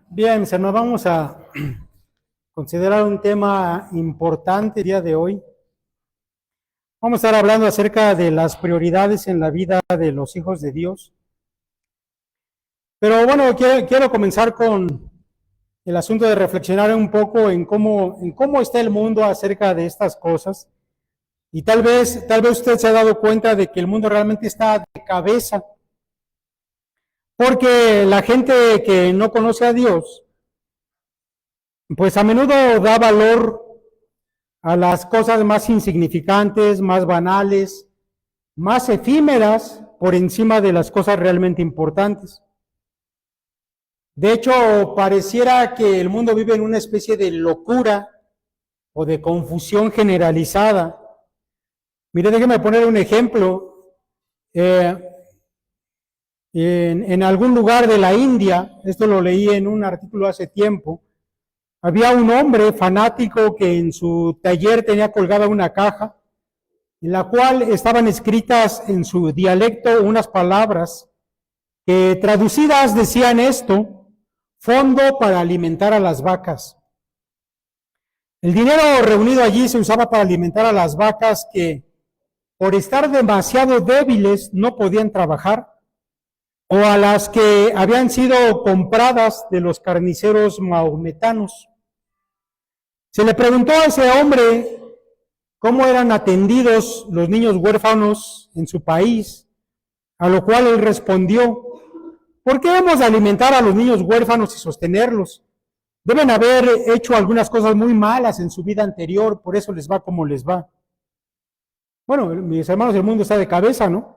Bien, mis hermanos, vamos a considerar un tema importante el día de hoy. Vamos a estar hablando acerca de las prioridades en la vida de los hijos de Dios. Pero bueno, quiero comenzar con el asunto de reflexionar un poco en cómo está el mundo acerca de estas cosas. Y tal vez usted se ha dado cuenta de que el mundo realmente está de cabeza. Porque la gente que no conoce a Dios, pues a menudo da valor a las cosas más insignificantes, más banales, más efímeras por encima de las cosas realmente importantes. De hecho, pareciera que el mundo vive en una especie de locura o de confusión generalizada. Mire, déjeme poner un ejemplo. En algún lugar de la India, esto lo leí en un artículo hace tiempo, había un hombre fanático que en su taller tenía colgada una caja en la cual estaban escritas en su dialecto unas palabras que traducidas decían esto: fondo para alimentar a las vacas. El dinero reunido allí se usaba para alimentar a las vacas que, por estar demasiado débiles, no podían trabajar, o a las que habían sido compradas de los carniceros mahometanos. Se le preguntó a ese hombre cómo eran atendidos los niños huérfanos en su país, a lo cual él respondió: ¿por qué hemos de alimentar a los niños huérfanos y sostenerlos? Deben haber hecho algunas cosas muy malas en su vida anterior, por eso les va como les va. Bueno, mis hermanos, el mundo está de cabeza, ¿no?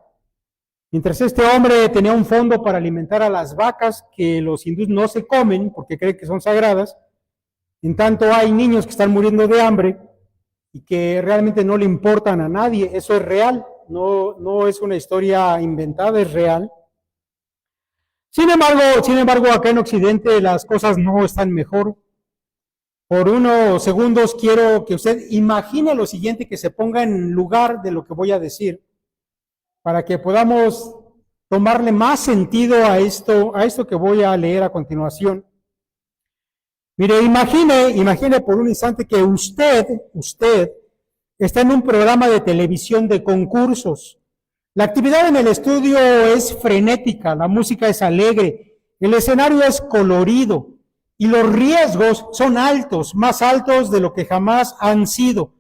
Mientras este hombre tenía un fondo para alimentar a las vacas que los hindúes no se comen porque creen que son sagradas, en tanto hay niños que están muriendo de hambre y que realmente no le importan a nadie. Eso es real, no es una historia inventada, es real. Sin embargo, acá en Occidente las cosas no están mejor. Por unos segundos quiero que usted imagine lo siguiente, que se ponga en lugar de lo que voy a decir, para que podamos tomarle más sentido a esto que voy a leer a continuación. Mire, imagine por un instante que usted está en un programa de televisión de concursos. La actividad en el estudio es frenética, la música es alegre, el escenario es colorido y los riesgos son altos, más altos de lo que jamás han sido.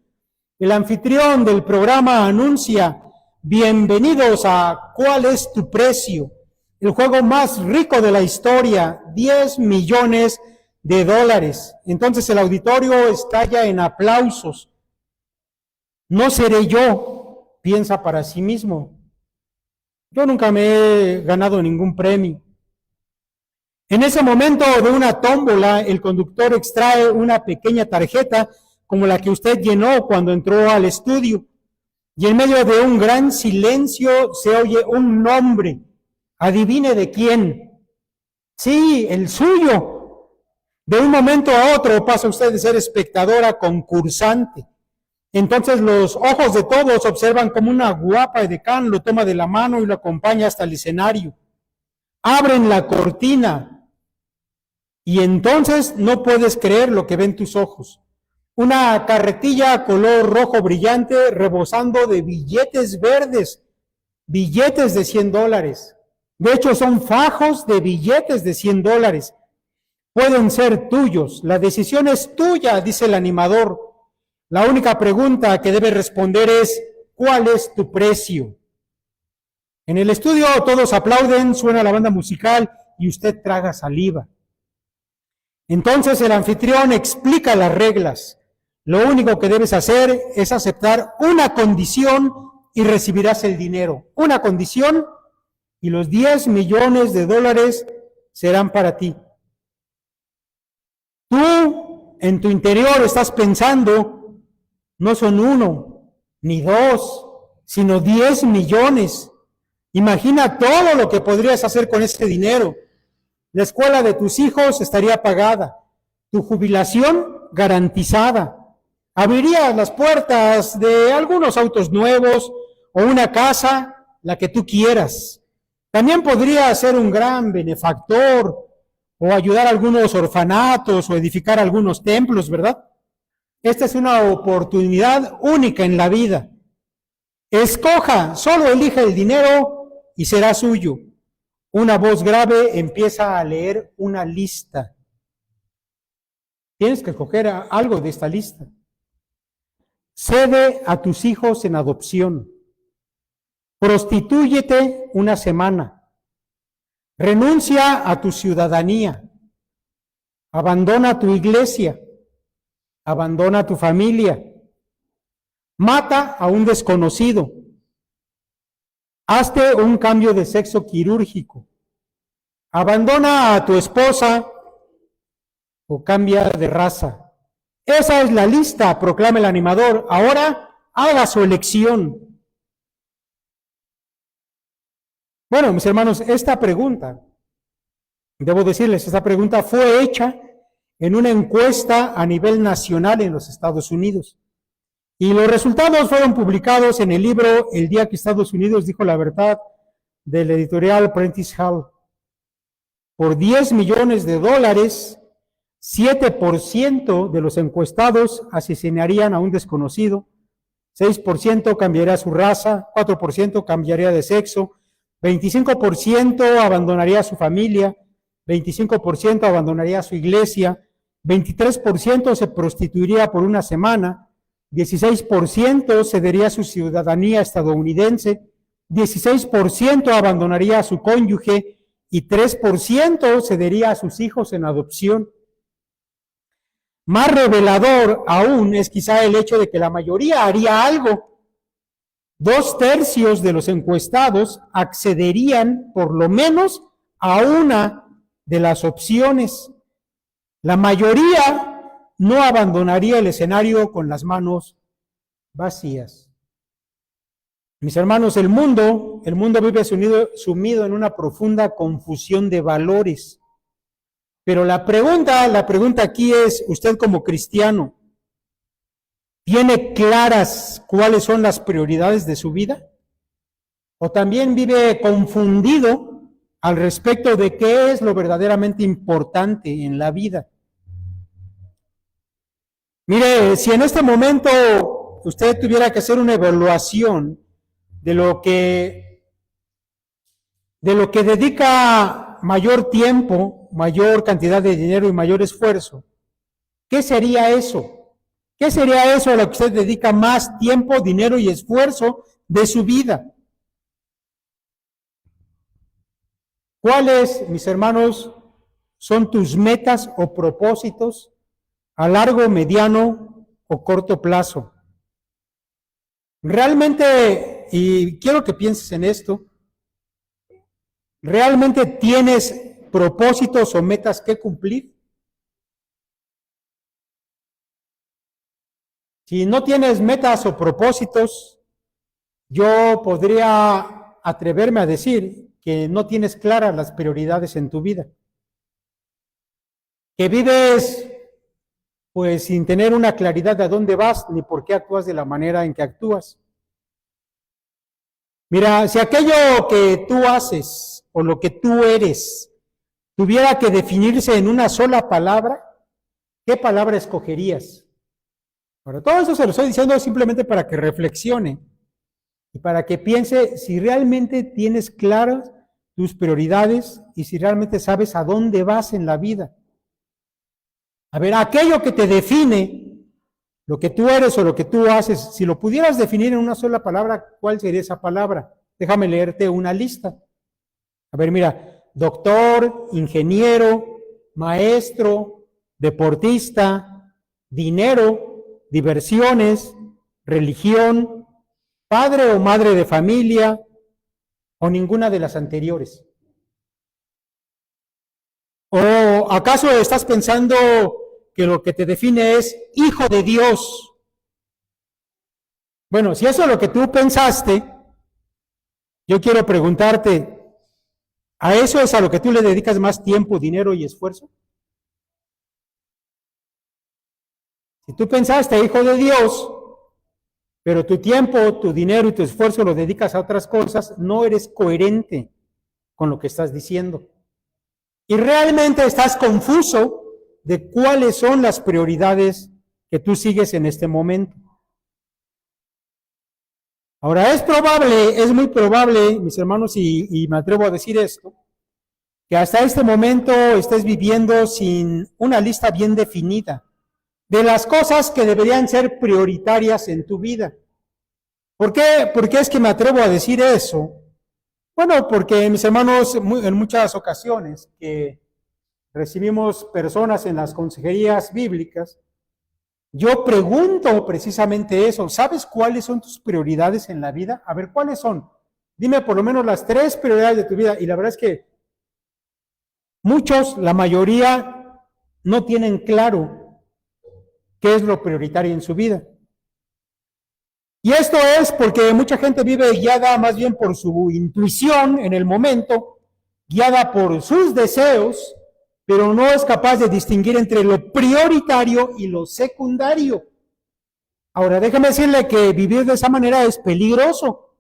El anfitrión del programa anuncia: bienvenidos a ¿Cuál es tu precio? El juego más rico de la historia, $10 millones. Entonces el auditorio estalla en aplausos. No seré yo, piensa para sí mismo. Yo nunca me he ganado ningún premio. En ese momento de una tómbola, el conductor extrae una pequeña tarjeta como la que usted llenó cuando entró al estudio. Y en medio de un gran silencio se oye un nombre. Adivine de quién. Sí, el suyo. De un momento a otro pasa usted de ser espectador a concursante. Entonces los ojos de todos observan como una guapa edecán lo toma de la mano y lo acompaña hasta el escenario. Abren la cortina y entonces no puedes creer lo que ven tus ojos. Una carretilla color rojo brillante rebosando de billetes verdes, billetes de $100. De hecho, son fajos de billetes de $100. Pueden ser tuyos. La decisión es tuya, dice el animador. La única pregunta que debe responder es: ¿cuál es tu precio? En el estudio todos aplauden, suena la banda musical y usted traga saliva. Entonces el anfitrión explica las reglas. Lo único que debes hacer es aceptar una condición y recibirás el dinero. Una condición y los $10 millones serán para ti. Tú, en tu interior, estás pensando: no son 1 ni 2, sino 10 millones. Imagina todo lo que podrías hacer con ese dinero. La escuela de tus hijos estaría pagada, tu jubilación garantizada, Abrirías las puertas de algunos autos nuevos o una casa, la que tú quieras. También podría ser un gran benefactor o ayudar a algunos orfanatos o edificar algunos templos, ¿verdad? Esta es una oportunidad única en la vida. Escoja, solo elija el dinero y será suyo. Una voz grave empieza a leer una lista. Tienes que escoger algo de esta lista. Cede a tus hijos en adopción. Prostitúyete una semana. Renuncia a tu ciudadanía. Abandona tu iglesia. Abandona tu familia. Mata a un desconocido. Hazte un cambio de sexo quirúrgico. Abandona a tu esposa o cambia de raza. Esa es la lista, proclama el animador. Ahora haga su elección. Bueno, mis hermanos, esta pregunta, debo decirles, esta pregunta fue hecha en una encuesta a nivel nacional en los Estados Unidos. Y los resultados fueron publicados en el libro El día que Estados Unidos dijo la verdad, del editorial Prentice Hall. Por $10 millones, 7% de los encuestados asesinarían a un desconocido, 6% cambiaría su raza, 4% cambiaría de sexo, 25% abandonaría su familia, 25% abandonaría su iglesia, 23% se prostituiría por una semana, 16% cedería su ciudadanía estadounidense, 16% abandonaría a su cónyuge y 3% cedería a sus hijos en adopción. Más revelador aún es quizá el hecho de que la mayoría haría algo. 2/3 de los encuestados accederían por lo menos a una de las opciones. La mayoría no abandonaría el escenario con las manos vacías. Mis hermanos, el mundo vive sumido en una profunda confusión de valores. Pero la pregunta aquí es, usted como cristiano, ¿tiene claras cuáles son las prioridades de su vida? ¿O también vive confundido al respecto de qué es lo verdaderamente importante en la vida? Mire, si en este momento usted tuviera que hacer una evaluación de lo que dedica mayor tiempo, mayor cantidad de dinero y mayor esfuerzo, ¿qué sería eso? ¿Qué sería eso a lo que usted dedica más tiempo, dinero y esfuerzo de su vida? ¿Cuáles, mis hermanos, son tus metas o propósitos a largo, mediano o corto plazo? Realmente, y quiero que pienses en esto, ¿realmente tienes propósitos o metas que cumplir? Si no tienes metas o propósitos, yo podría atreverme a decir que no tienes claras las prioridades en tu vida. Que vives pues sin tener una claridad de a dónde vas ni por qué actúas de la manera en que actúas. Mira, si aquello que tú haces o lo que tú eres tuviera que definirse en una sola palabra, ¿qué palabra escogerías? Bueno, todo eso se lo estoy diciendo simplemente para que reflexione y para que piense si realmente tienes claras tus prioridades y si realmente sabes a dónde vas en la vida. A ver, aquello que te define, lo que tú eres o lo que tú haces, si lo pudieras definir en una sola palabra, ¿cuál sería esa palabra? Déjame leerte una lista. A ver, mira, doctor, ingeniero, maestro, deportista, dinero, diversiones, religión, padre o madre de familia, o ninguna de las anteriores. ¿O acaso estás pensando que lo que te define es hijo de Dios? Bueno, si eso es lo que tú pensaste, yo quiero preguntarte, ¿a eso es a lo que tú le dedicas más tiempo, dinero y esfuerzo? Si tú pensaste, hijo de Dios, pero tu tiempo, tu dinero y tu esfuerzo lo dedicas a otras cosas, no eres coherente con lo que estás diciendo. Y realmente estás confuso de cuáles son las prioridades que tú sigues en este momento. Ahora, es muy probable, mis hermanos, y me atrevo a decir esto, que hasta este momento estés viviendo sin una lista bien definida de las cosas que deberían ser prioritarias en tu vida. ¿Por qué? ¿Por qué es que me atrevo a decir eso? Bueno, porque, mis hermanos, en muchas ocasiones que recibimos personas en las consejerías bíblicas, yo pregunto precisamente eso. ¿Sabes cuáles son tus prioridades en la vida? A ver, ¿cuáles son? Dime por lo menos las 3 prioridades de tu vida. Y la verdad es que muchos, la mayoría, no tienen claro qué es lo prioritario en su vida. Y esto es porque mucha gente vive guiada más bien por su intuición en el momento, guiada por sus deseos, pero no es capaz de distinguir entre lo prioritario y lo secundario. Ahora, déjeme decirle que vivir de esa manera es peligroso.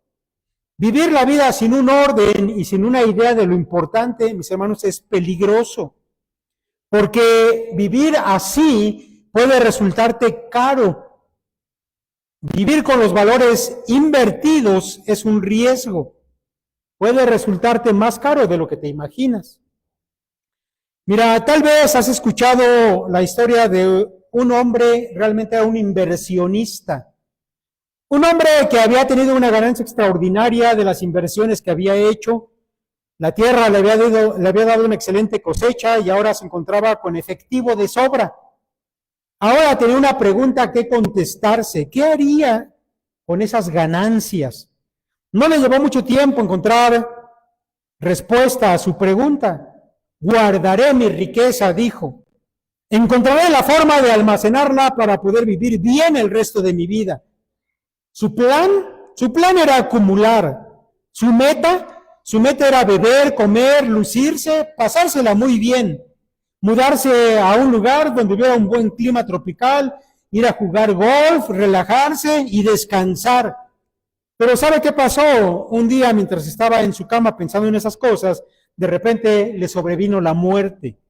Vivir la vida sin un orden y sin una idea de lo importante, mis hermanos, es peligroso. Porque vivir así puede resultarte caro. Vivir con los valores invertidos es un riesgo. Puede resultarte más caro de lo que te imaginas. Mira, tal vez has escuchado la historia de un hombre, realmente era un inversionista. Un hombre que había tenido una ganancia extraordinaria de las inversiones que había hecho. La tierra le había dado una excelente cosecha y ahora se encontraba con efectivo de sobra. Ahora tenía una pregunta que contestarse. ¿Qué haría con esas ganancias? No le llevó mucho tiempo encontrar respuesta a su pregunta. Guardaré mi riqueza, dijo. Encontraré la forma de almacenarla para poder vivir bien el resto de mi vida. Su plan era acumular. Su meta era beber, comer, lucirse, pasársela muy bien. Mudarse a un lugar donde hubiera un buen clima tropical, ir a jugar golf, relajarse y descansar. Pero ¿sabe qué pasó? Un día, mientras estaba en su cama pensando en esas cosas, de repente le sobrevino la muerte.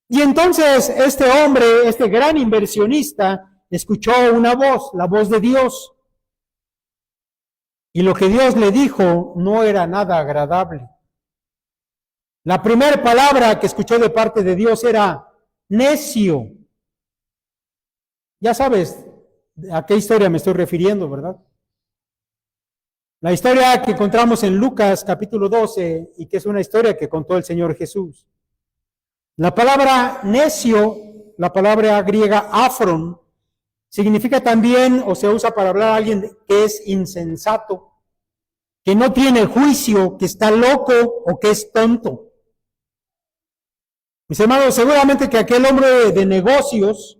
Y entonces este hombre, este gran inversionista, escuchó una voz, la voz de Dios. Y lo que Dios le dijo no era nada agradable. La primera palabra que escuchó de parte de Dios era necio. Ya sabes a qué historia me estoy refiriendo, ¿verdad? La historia que encontramos en Lucas capítulo 12 y que es una historia que contó el Señor Jesús. La palabra necio, la palabra griega afron, significa también o se usa para hablar a alguien que es insensato, que no tiene juicio, que está loco o que es tonto. Mis hermanos, seguramente que aquel hombre de negocios,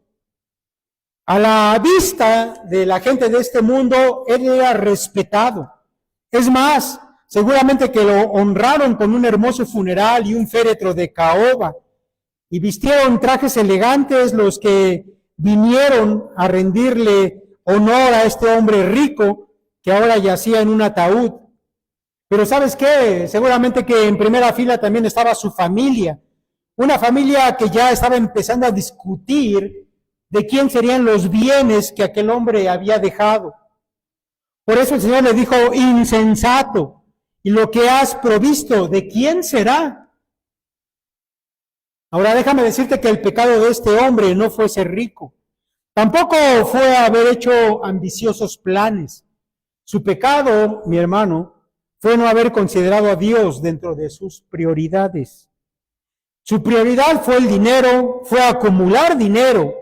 a la vista de la gente de este mundo, él era respetado. Es más, seguramente que lo honraron con un hermoso funeral y un féretro de caoba, y vistieron trajes elegantes los que vinieron a rendirle honor a este hombre rico que ahora yacía en un ataúd. Pero ¿sabes qué? Seguramente que en primera fila también estaba su familia. Una familia que ya estaba empezando a discutir de quién serían los bienes que aquel hombre había dejado. Por eso el Señor le dijo, insensato, y lo que has provisto, ¿de quién será? Ahora déjame decirte que el pecado de este hombre no fue ser rico. Tampoco fue haber hecho ambiciosos planes. Su pecado, mi hermano, fue no haber considerado a Dios dentro de sus prioridades. Su prioridad fue el dinero, fue acumular dinero,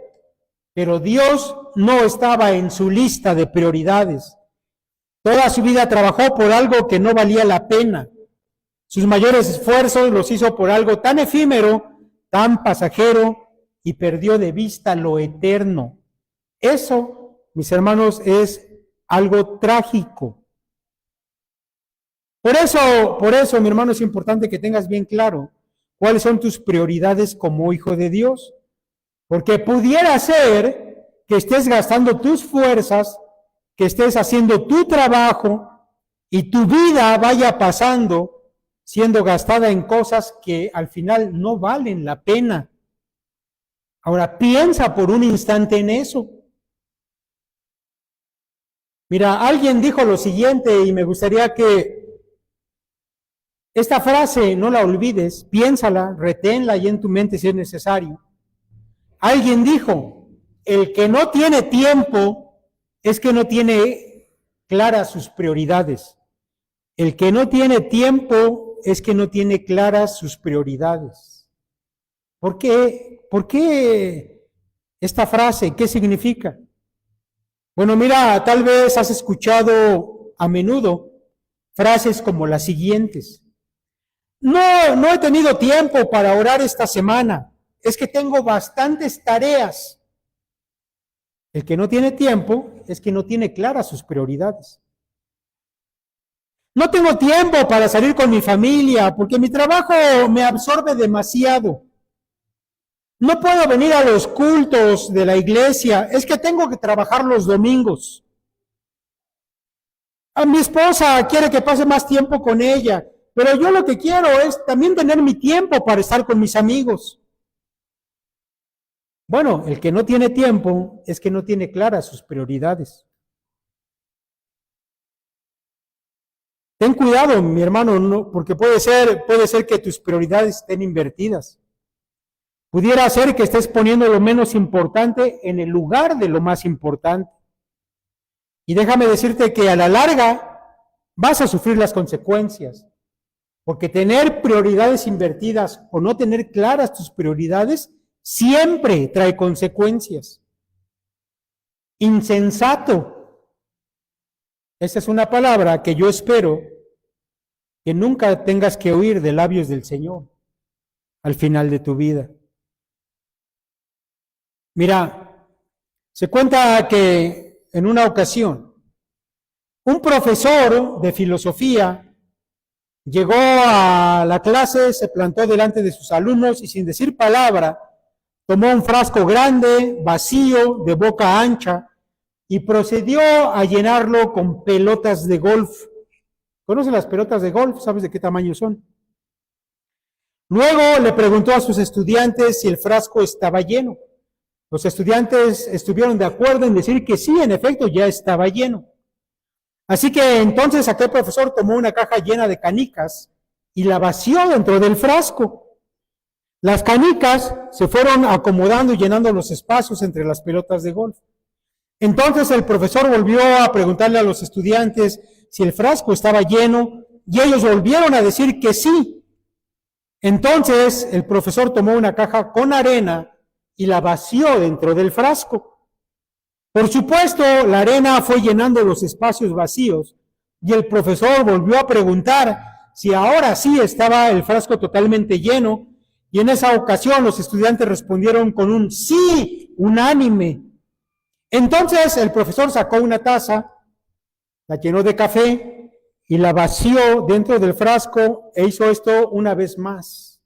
pero Dios no estaba en su lista de prioridades. Toda su vida trabajó por algo que no valía la pena. Sus mayores esfuerzos los hizo por algo tan efímero, tan pasajero, y perdió de vista lo eterno. Eso, mis hermanos, es algo trágico. Por eso, mi hermano, es importante que tengas bien claro cuáles son tus prioridades como hijo de Dios. Porque pudiera ser que estés gastando tus fuerzas, que estés haciendo tu trabajo y tu vida vaya pasando siendo gastada en cosas que al final no valen la pena. Ahora, piensa por un instante en eso. Mira, alguien dijo lo siguiente y me gustaría que esta frase no la olvides, piénsala, reténla ahí en tu mente si es necesario. Alguien dijo, el que no tiene tiempo es que no tiene claras sus prioridades. El que no tiene tiempo es que no tiene claras sus prioridades. ¿Por qué? ¿Por qué esta frase? ¿Qué significa? Bueno, mira, tal vez has escuchado a menudo frases como las siguientes. No he tenido tiempo para orar esta semana. Es que tengo bastantes tareas. El que no tiene tiempo es que no tiene claras sus prioridades. No tengo tiempo para salir con mi familia porque mi trabajo me absorbe demasiado. No puedo venir a los cultos de la iglesia, es que tengo que trabajar los domingos. A mi esposa quiere que pase más tiempo con ella, pero yo lo que quiero es también tener mi tiempo para estar con mis amigos. Bueno, el que no tiene tiempo es que no tiene claras sus prioridades. Ten cuidado, mi hermano, no, porque puede ser que tus prioridades estén invertidas. Pudiera ser que estés poniendo lo menos importante en el lugar de lo más importante. Y déjame decirte que a la larga vas a sufrir las consecuencias, porque tener prioridades invertidas o no tener claras tus prioridades siempre trae consecuencias. Insensato. Esa es una palabra que yo espero que nunca tengas que oír de labios del Señor al final de tu vida. Mira, se cuenta que en una ocasión un profesor de filosofía llegó a la clase, se plantó delante de sus alumnos y sin decir palabra, tomó un frasco grande, vacío, de boca ancha, y procedió a llenarlo con pelotas de golf. ¿Conoces las pelotas de golf? ¿Sabes de qué tamaño son? Luego le preguntó a sus estudiantes si el frasco estaba lleno. Los estudiantes estuvieron de acuerdo en decir que sí, en efecto, ya estaba lleno. Así que entonces aquel profesor tomó una caja llena de canicas y la vació dentro del frasco. Las canicas se fueron acomodando y llenando los espacios entre las pelotas de golf. Entonces el profesor volvió a preguntarle a los estudiantes si el frasco estaba lleno y ellos volvieron a decir que sí. Entonces el profesor tomó una caja con arena y la vació dentro del frasco. Por supuesto, la arena fue llenando los espacios vacíos y el profesor volvió a preguntar si ahora sí estaba el frasco totalmente lleno, y en esa ocasión los estudiantes respondieron con un sí unánime. Entonces el profesor sacó una taza, la llenó de café y la vació dentro del frasco e hizo esto una vez más.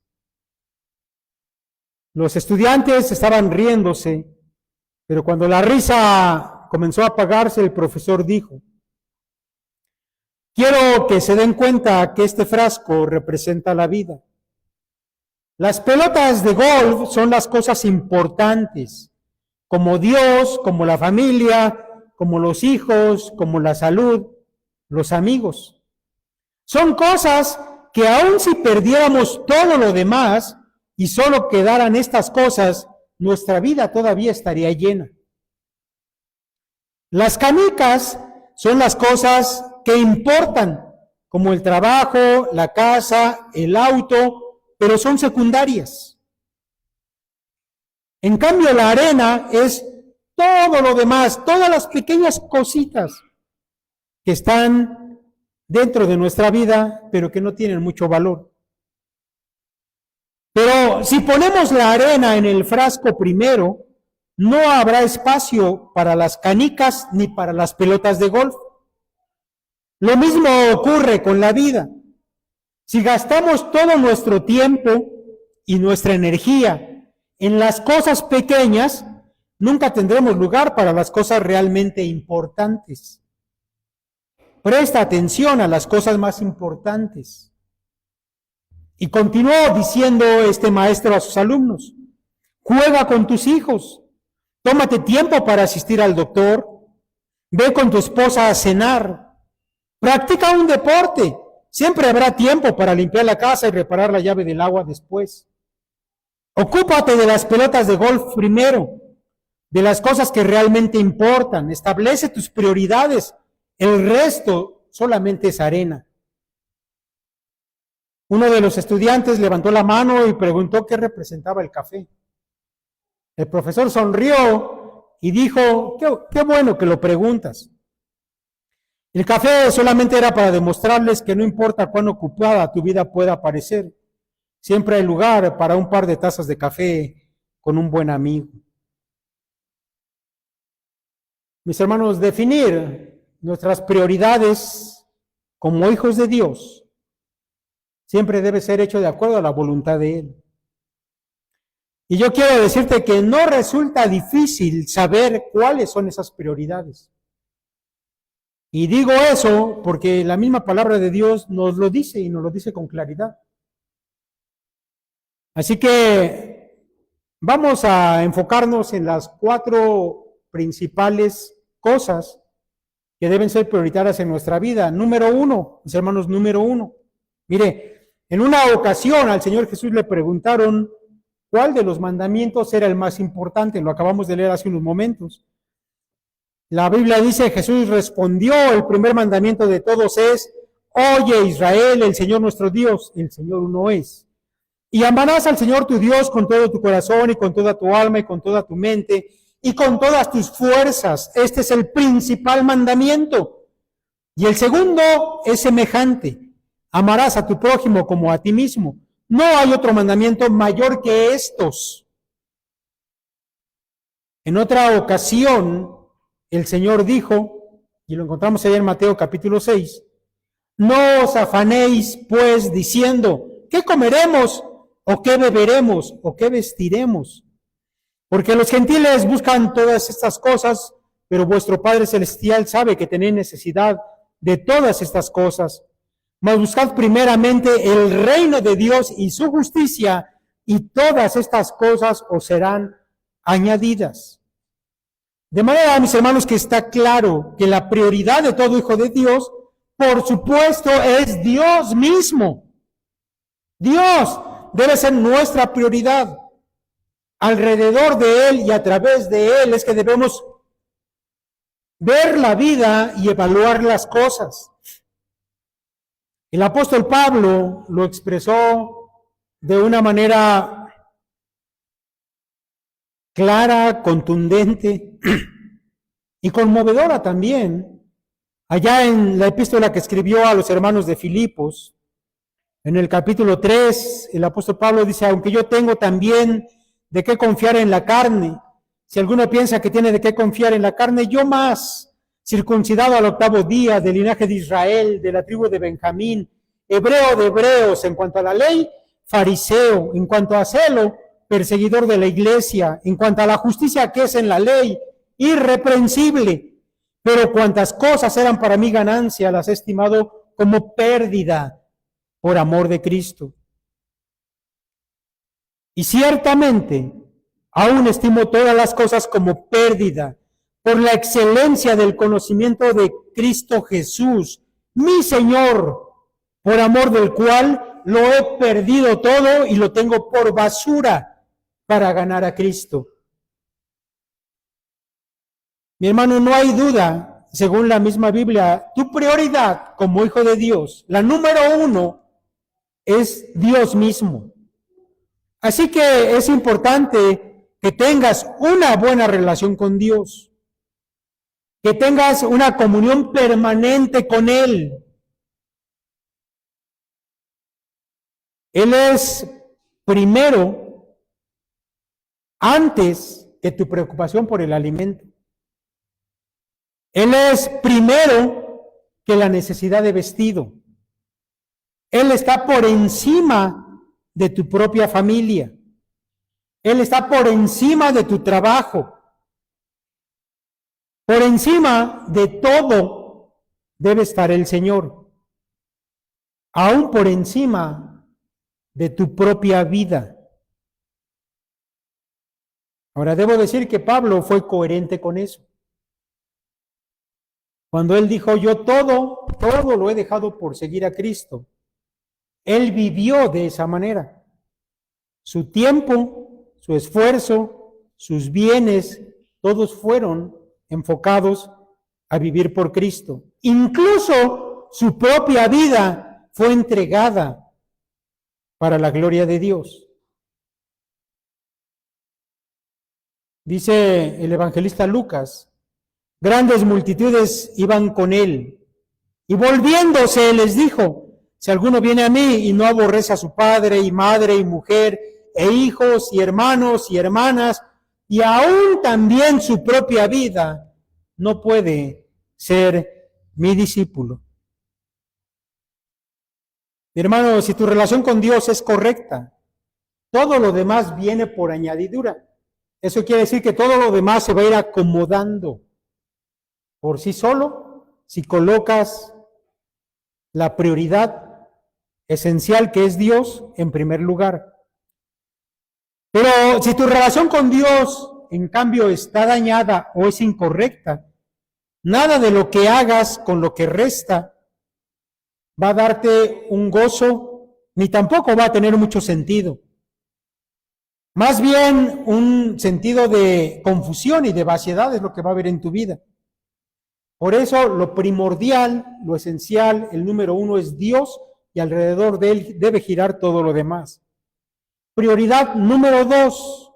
Los estudiantes estaban riéndose, pero cuando la risa comenzó a apagarse, el profesor dijo: quiero que se den cuenta que este frasco representa la vida. Las pelotas de golf son las cosas importantes, como Dios, como la familia, como los hijos, como la salud, los amigos. Son cosas que aun si perdiéramos todo lo demás y solo quedaran estas cosas, nuestra vida todavía estaría llena. Las canicas son las cosas que importan, como el trabajo, la casa, el auto, pero son secundarias. En cambio, la arena es todo lo demás, todas las pequeñas cositas que están dentro de nuestra vida, pero que no tienen mucho valor. Pero si ponemos la arena en el frasco primero, no habrá espacio para las canicas ni para las pelotas de golf. Lo mismo ocurre con la vida. Si gastamos todo nuestro tiempo y nuestra energía en las cosas pequeñas, nunca tendremos lugar para las cosas realmente importantes. Presta atención a las cosas más importantes. Y continuó diciendo este maestro a sus alumnos: juega con tus hijos, tómate tiempo para asistir al doctor, ve con tu esposa a cenar, practica un deporte, siempre habrá tiempo para limpiar la casa y reparar la llave del agua después. Ocúpate de las pelotas de golf primero, de las cosas que realmente importan, establece tus prioridades, el resto solamente es arena. Uno de los estudiantes levantó la mano y preguntó qué representaba el café. El profesor sonrió y dijo: qué bueno que lo preguntas. El café solamente era para demostrarles que no importa cuán ocupada tu vida pueda parecer, siempre hay lugar para un par de tazas de café con un buen amigo. Mis hermanos, definir nuestras prioridades como hijos de Dios siempre debe ser hecho de acuerdo a la voluntad de Él. Y yo quiero decirte que no resulta difícil saber cuáles son esas prioridades. Y digo eso porque la misma palabra de Dios nos lo dice y nos lo dice con claridad. Así que vamos a enfocarnos en las 4 principales cosas que deben ser prioritarias en nuestra vida. Número 1, mis hermanos, número 1. Mire, en una ocasión al Señor Jesús le preguntaron cuál de los mandamientos era el más importante. Lo acabamos de leer hace unos momentos. La Biblia dice: Jesús respondió, el primer mandamiento de todos es: oye Israel, el Señor nuestro Dios, el Señor uno es. Y amarás al Señor tu Dios con todo tu corazón y con toda tu alma y con toda tu mente y con todas tus fuerzas. Este es el principal mandamiento. Y el segundo es semejante: amarás a tu prójimo como a ti mismo. No hay otro mandamiento mayor que estos. En otra ocasión, el Señor dijo, y lo encontramos ahí en Mateo capítulo 6, no os afanéis pues diciendo, ¿qué comeremos? ¿O qué beberemos? ¿O qué vestiremos? Porque los gentiles buscan todas estas cosas, pero vuestro Padre Celestial sabe que tenéis necesidad de todas estas cosas. Mas buscad primeramente el reino de Dios y su justicia, y todas estas cosas os serán añadidas. De manera, mis hermanos, que está claro que la prioridad de todo hijo de Dios, por supuesto, es Dios mismo. Dios debe ser nuestra prioridad. Alrededor de Él y a través de Él es que debemos ver la vida y evaluar las cosas. El apóstol Pablo lo expresó de una manera clara, contundente y conmovedora también, allá en la epístola que escribió a los hermanos de Filipos. En el capítulo 3, el apóstol Pablo dice: aunque yo tengo también de qué confiar en la carne, si alguno piensa que tiene de qué confiar en la carne, yo más, circuncidado al 8º día, del linaje de Israel, de la tribu de Benjamín, hebreo de hebreos, en cuanto a la ley, fariseo, en cuanto a celo, perseguidor de la iglesia, en cuanto a la justicia que es en la ley, irreprensible. Pero cuantas cosas eran para mí ganancia, las he estimado como pérdida por amor de Cristo. Y ciertamente, aún estimo todas las cosas como pérdida por la excelencia del conocimiento de Cristo Jesús, mi Señor, por amor del cual lo he perdido todo y lo tengo por basura para ganar a Cristo. Mi hermano, no hay duda, según la misma Biblia, tu prioridad como hijo de Dios, la número 1, es Dios mismo. Así que es importante que tengas una buena relación con Dios, que tengas una comunión permanente con Él. Él es primero, antes que tu preocupación por el alimento. Él es primero que la necesidad de vestido. Él está por encima de tu propia familia. Él está por encima de tu trabajo. Por encima de todo debe estar el Señor, aún por encima de tu propia vida. Ahora, debo decir que Pablo fue coherente con eso. Cuando él dijo, yo todo lo he dejado por seguir a Cristo, él vivió de esa manera. Su tiempo, su esfuerzo, sus bienes, todos fueron enfocados a vivir por Cristo. Incluso su propia vida fue entregada para la gloria de Dios. Dice el evangelista Lucas, grandes multitudes iban con él, y volviéndose les dijo, si alguno viene a mí y no aborrece a su padre y madre y mujer, e hijos y hermanos y hermanas, y aún también su propia vida, no puede ser mi discípulo. Mi hermano, si tu relación con Dios es correcta, todo lo demás viene por añadidura. Eso quiere decir que todo lo demás se va a ir acomodando por sí solo si colocas la prioridad esencial que es Dios en primer lugar. Pero si tu relación con Dios, en cambio, está dañada o es incorrecta, nada de lo que hagas con lo que resta va a darte un gozo, ni tampoco va a tener mucho sentido. Más bien un sentido de confusión y de vaciedad es lo que va a haber en tu vida. Por eso lo primordial, lo esencial, el número uno es Dios y alrededor de él debe girar todo lo demás. Prioridad número dos.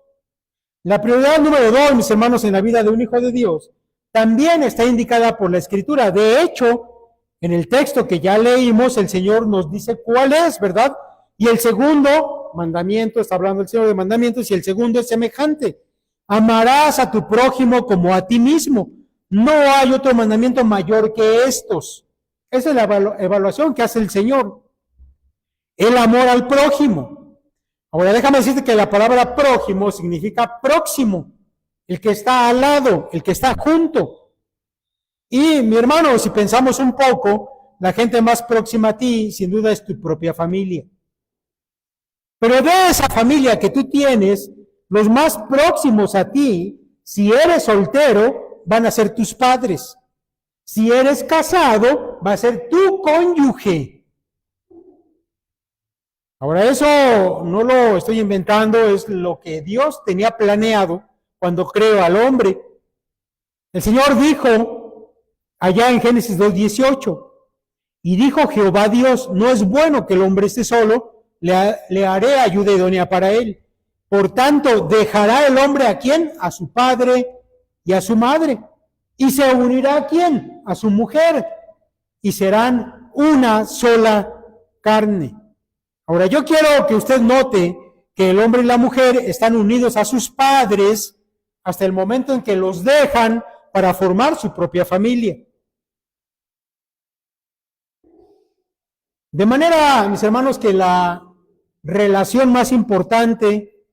La prioridad número dos, mis hermanos, en la vida de un hijo de Dios, también está indicada por la Escritura. De hecho, en el texto que ya leímos, el Señor nos dice cuál es, ¿verdad? Y el segundo mandamiento, está hablando el Señor de mandamientos, y el segundo es semejante. Amarás a tu prójimo como a ti mismo. No hay otro mandamiento mayor que estos. Esa es la evaluación que hace el Señor. El amor al prójimo. Ahora déjame decirte que la palabra prójimo significa próximo, el que está al lado, el que está junto. Y mi hermano, si pensamos un poco, la gente más próxima a ti, sin duda, es tu propia familia. Pero de esa familia que tú tienes, los más próximos a ti, si eres soltero, van a ser tus padres. Si eres casado, va a ser tu cónyuge. Ahora, eso no lo estoy inventando, es lo que Dios tenía planeado cuando creó al hombre. El Señor dijo allá en Génesis 2:18, y dijo Jehová Dios, no es bueno que el hombre esté solo, le haré ayuda idónea para él. Por tanto, dejará el hombre ¿a quién? A su padre y a su madre. ¿Y se unirá a quién? A su mujer. Y serán una sola carne. Ahora, yo quiero que usted note que el hombre y la mujer están unidos a sus padres hasta el momento en que los dejan para formar su propia familia. De manera, mis hermanos, que la relación más importante,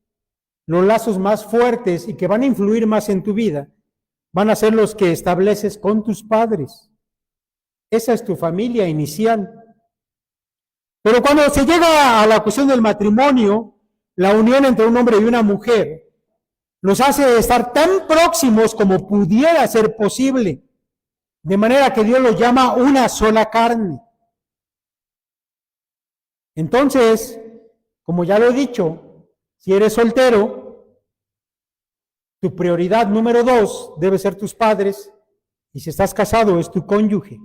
los lazos más fuertes y que van a influir más en tu vida, van a ser los que estableces con tus padres. Esa es tu familia inicial. Pero cuando se llega a la cuestión del matrimonio, la unión entre un hombre y una mujer los hace estar tan próximos como pudiera ser posible, de manera que Dios los llama una sola carne. Entonces, como ya lo he dicho, si eres soltero, tu prioridad número 2 debe ser tus padres, y si estás casado es tu cónyuge.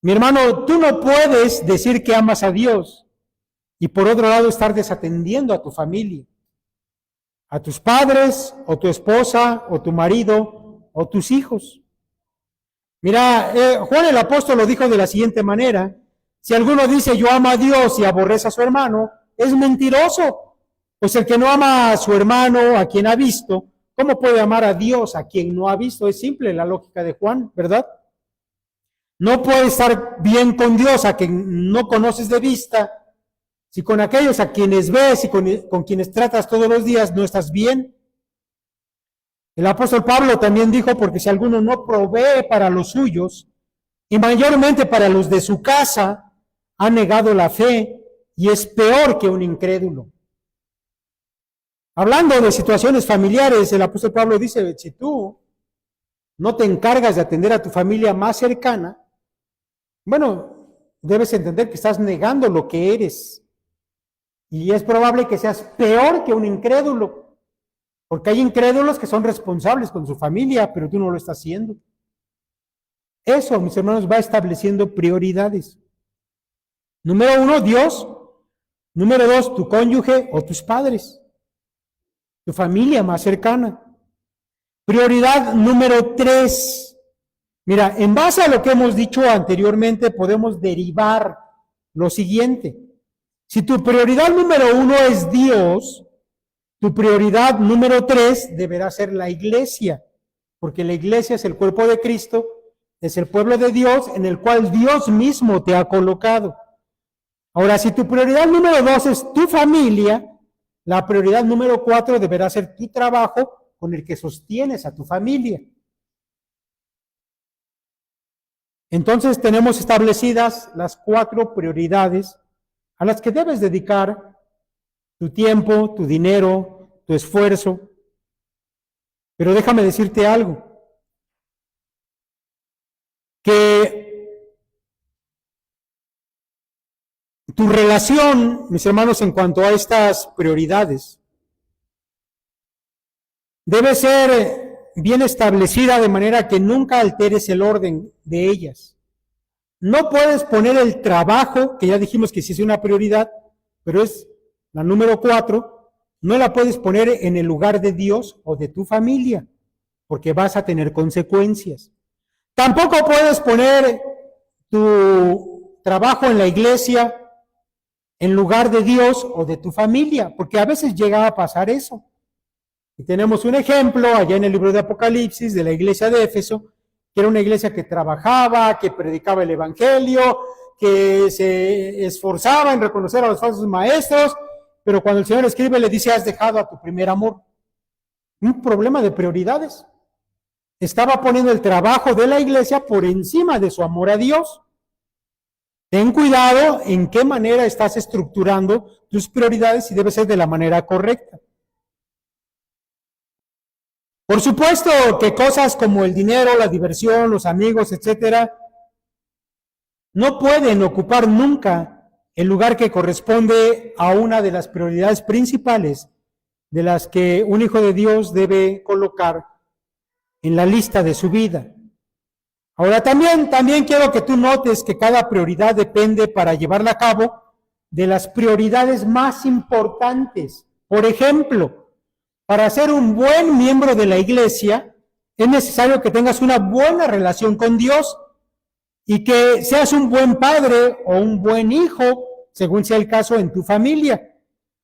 Mi hermano, tú no puedes decir que amas a Dios y por otro lado estar desatendiendo a tu familia, a tus padres, o tu esposa, o tu marido, o tus hijos. Mira, Juan el apóstol lo dijo de la siguiente manera: si alguno dice yo amo a Dios y aborrece a su hermano, es mentiroso. Pues el que no ama a su hermano, a quien ha visto, ¿cómo puede amar a Dios a quien no ha visto? Es simple la lógica de Juan, ¿verdad? No puedes estar bien con Dios a quien no conoces de vista, si con aquellos a quienes ves y con quienes tratas todos los días no estás bien. El apóstol Pablo también dijo, porque si alguno no provee para los suyos, y mayormente para los de su casa, ha negado la fe y es peor que un incrédulo. Hablando de situaciones familiares, el apóstol Pablo dice, si tú no te encargas de atender a tu familia más cercana, bueno, debes entender que estás negando lo que eres. Y es probable que seas peor que un incrédulo, porque hay incrédulos que son responsables con su familia, pero tú no lo estás haciendo. Eso, mis hermanos, va estableciendo prioridades. Número 1, Dios. Número 2, tu cónyuge o tus padres, tu familia más cercana. Prioridad número 3. Mira, en base a lo que hemos dicho anteriormente, podemos derivar lo siguiente. Si tu prioridad número 1 es Dios, tu prioridad número 3 deberá ser la iglesia, porque la iglesia es el cuerpo de Cristo, es el pueblo de Dios en el cual Dios mismo te ha colocado. Ahora, si tu prioridad número 2 es tu familia, la prioridad número 4 deberá ser tu trabajo con el que sostienes a tu familia. Entonces tenemos establecidas las 4 prioridades a las que debes dedicar tu tiempo, tu dinero, tu esfuerzo. Pero déjame decirte algo, que tu relación, mis hermanos, en cuanto a estas prioridades, debe ser bien establecida de manera que nunca alteres el orden de ellas. No puedes poner el trabajo, que ya dijimos que sí es una prioridad, pero es la número 4, no la puedes poner en el lugar de Dios o de tu familia, porque vas a tener consecuencias. Tampoco puedes poner tu trabajo en la iglesia en lugar de Dios o de tu familia, porque a veces llega a pasar eso. Y tenemos un ejemplo allá en el libro de Apocalipsis de la iglesia de Éfeso, que era una iglesia que trabajaba, que predicaba el evangelio, que se esforzaba en reconocer a los falsos maestros, pero cuando el Señor escribe le dice, has dejado a tu primer amor. Un problema de prioridades. Estaba poniendo el trabajo de la iglesia por encima de su amor a Dios. Ten cuidado en qué manera estás estructurando tus prioridades y debe ser de la manera correcta. Por supuesto que cosas como el dinero, la diversión, los amigos, etcétera, no pueden ocupar nunca el lugar que corresponde a una de las prioridades principales de las que un hijo de Dios debe colocar en la lista de su vida. Ahora también quiero que tú notes que cada prioridad depende para llevarla a cabo de las prioridades más importantes. Por ejemplo, para ser un buen miembro de la iglesia, es necesario que tengas una buena relación con Dios y que seas un buen padre o un buen hijo, según sea el caso en tu familia.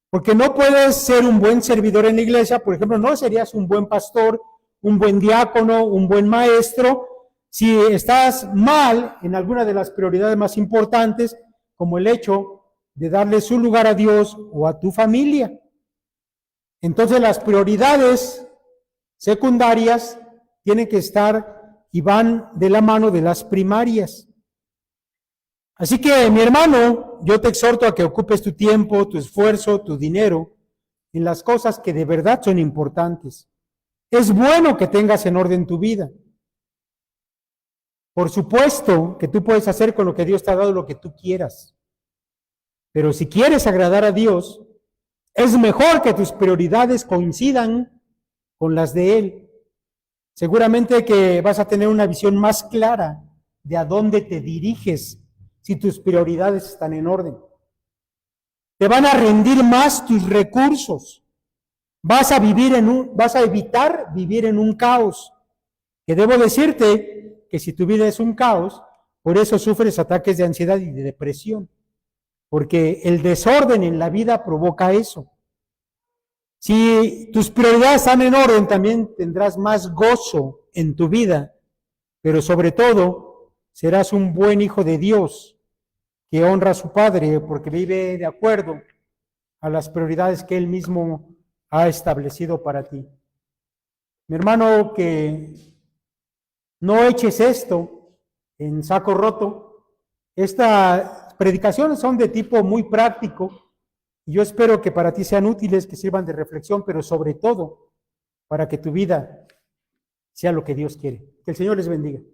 Porque no puedes ser un buen servidor en la iglesia, por ejemplo, no serías un buen pastor, un buen diácono, un buen maestro, si estás mal en alguna de las prioridades más importantes, como el hecho de darle su lugar a Dios o a tu familia. Entonces las prioridades secundarias tienen que estar y van de la mano de las primarias. Así que, mi hermano, yo te exhorto a que ocupes tu tiempo, tu esfuerzo, tu dinero en las cosas que de verdad son importantes. Es bueno que tengas en orden tu vida. Por supuesto que tú puedes hacer con lo que Dios te ha dado lo que tú quieras. Pero si quieres agradar a Dios, es mejor que tus prioridades coincidan con las de Él. Seguramente que vas a tener una visión más clara de a dónde te diriges si tus prioridades están en orden. Te van a rendir más tus recursos. Vas a evitar vivir en un caos. Que debo decirte que si tu vida es un caos, por eso sufres ataques de ansiedad y de depresión. Porque el desorden en la vida provoca eso. Si tus prioridades están en orden, también tendrás más gozo en tu vida, pero sobre todo serás un buen hijo de Dios que honra a su Padre porque vive de acuerdo a las prioridades que Él mismo ha establecido para ti. Mi hermano, que no eches esto en saco roto. Estas predicaciones son de tipo muy práctico y yo espero que para ti sean útiles, que sirvan de reflexión, pero sobre todo para que tu vida sea lo que Dios quiere. Que el Señor les bendiga.